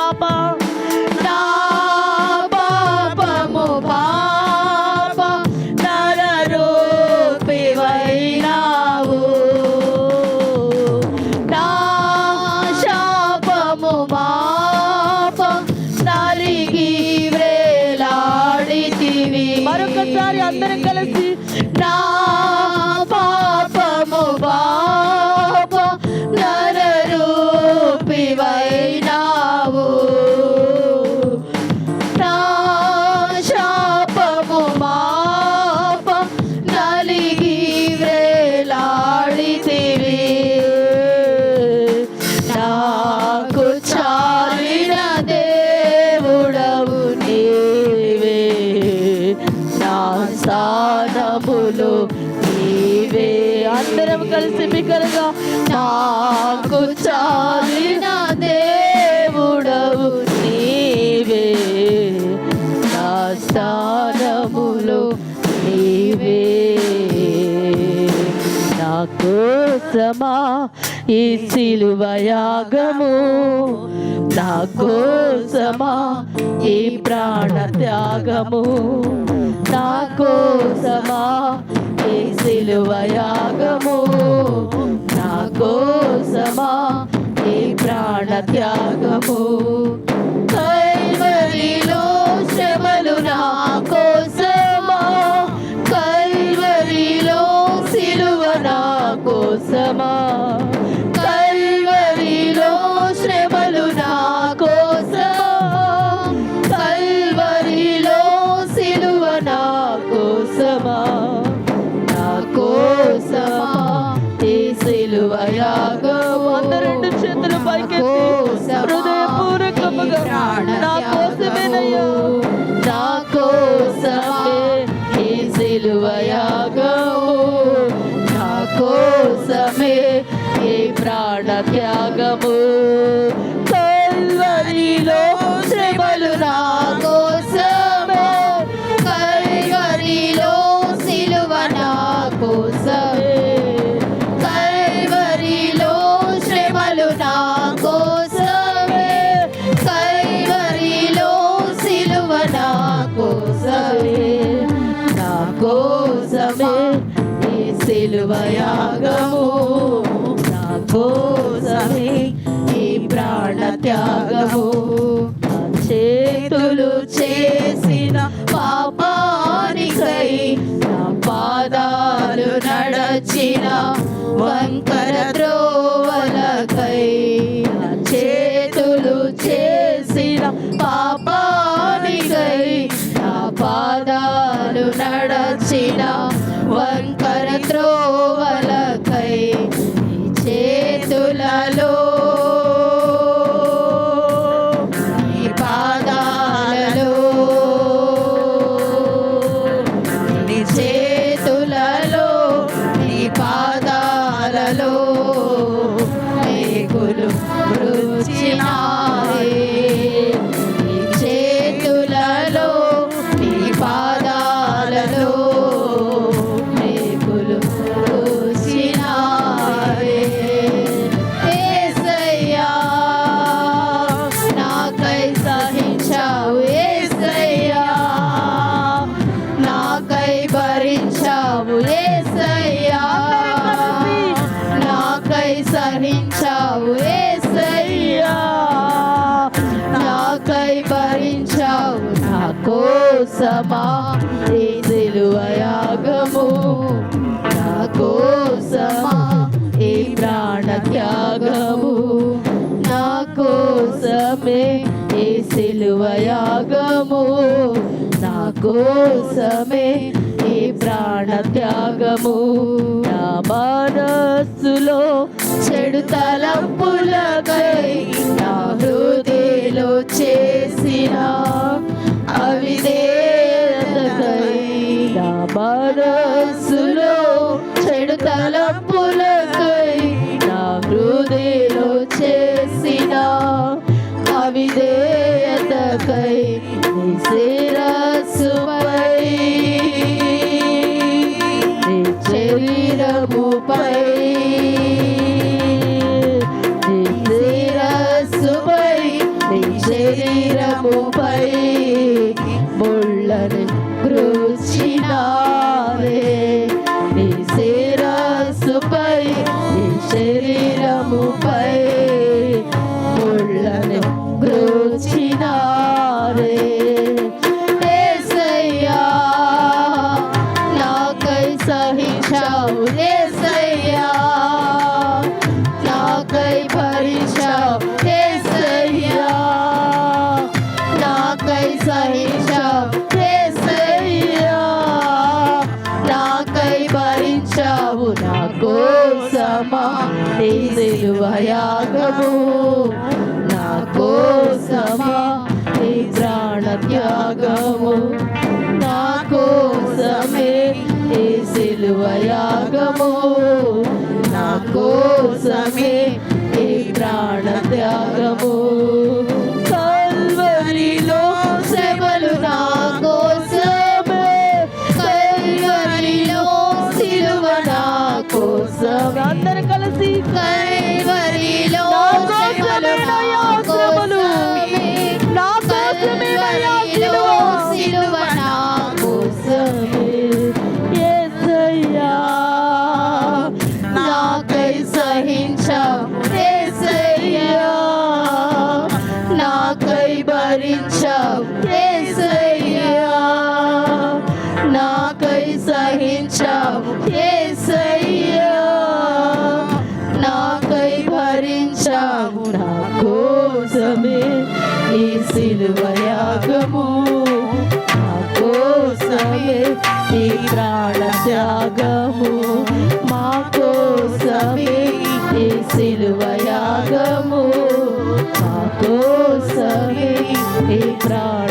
పాప నా పాపము పాప నరరూపివైనావు నా శాపము పాప నలిగి వ్రేలాడితివి మరొకసారి అందరం కలిసి నా పాపము పాప నరరూపివైనావు నా శాపము పాప నలిగి వ్రేలాడితివి నాకు చాలిన దేవుడవు నీవే నా స్థానములో నీవే అందరం కలిసి బిగ్గరగా నాకు చాలిన దేవుడవు నీవే నా స్థానములో నీవే నా కోసమా ఈ సిలువ యాగము నా కోసమా ఈ ప్రాణ త్యాగము నా కోసమా ఈ సిలువ యాగము నా కోసమా ఈ ప్రాణ త్యాగము కల్వరిలో శ్రమలు నా కోసమా కల్వరిలో సిలువ నా కోసమా కల్వరిలో శ్రమలు నా కోసమా కల్వరిలో సిలువ నా కోసమా నా కోసమా ఈ సిలువ యాగము అందరూ రెండు చేతులు పైకెత్తి హృదయపూర్వకముగా నా కోసమేనయ్యా నా కోసమే ఈ సిలువ యాగము నా కోసమే ఈ ప్రాణ త్యాగము కల్వరిలో శ్రమలు నా కోసమే కల్వరిలో సిలువ నా కోసమే కల్వరిలో శ్రమలు నా కోసమే కల్వరిలో సిలువ నా కోసమే నా కోసమే ఈ సిలువ యాగము నా కోసమే ఈ ప్రాణ త్యాగము నా చేతులు చేసిన పాపానికై నా పాదాలు నడచిన వంకర ద్రోవలకై నా చేతులు చేసిన పాపానికై నా పాదాలు నడచిన వంకర త్రోవలకై నీ చేతులలో నీ పాదాలలో నీ చేతులలో నీ పాదాలలో మేకులు మృచినాయే నీ చేతులలో నీ పాదాలలో మేకులు మృచినాయే యేసయ్యా నాకై సహించావు యేసయ్యా నాకై భరించావు యేసయ్యా నాకై సహించావు యేసయ్యా నాకై భరించావు నా కోసమా ఈ సిలువ యాగము నా కోసమా ఈ ప్రాణ త్యాగము నా కోసమే ఈ సిలువ యాగము నా కోసమే ఈ ప్రాణ త్యాగము నా మనస్సులో చెడు తలంపులకై నా హృదయలో చేసిన అవిధేయతకై నా మనస్సులో చెడు తలంపులకై నా హృదయలో చేసిన అవిధేయతకై నీ శిరస్సుపై నీ శరీరముపై నీ శిరస్సుపై నీ కోసమా నీ సిలువ యాగము, నా కోసమా నీ ప్రాణ త్యాగము, నా కోసమే నీ సిలువ యాగము, నా కోసమే నీ ప్రాణ త్యాగము. కల్వరిలో శ్రమలు నా కోసమే, కల్వరిలో సిలువ నా కోసం, అందరు కలిసి కల్వరిలో నా కోసమేనయ్యా శ్రమలు, నా కోసమేనయ్యా సిలువ నా కోసమే. యేసయ్యా నాకై సహించావు యేసయ్యా, నాకై భరించావు యేసయ్యా, నాకై సహించావు యేసయ్యా, నాకై భరించావు, నా కోసమే ఈ సిలువ యాగము, నా కోసమే ఈ ప్రాణ త్యాగము, మా కోసమే ఈ సిలువ యాగము, మా కోసమే ఈ ప్రాణ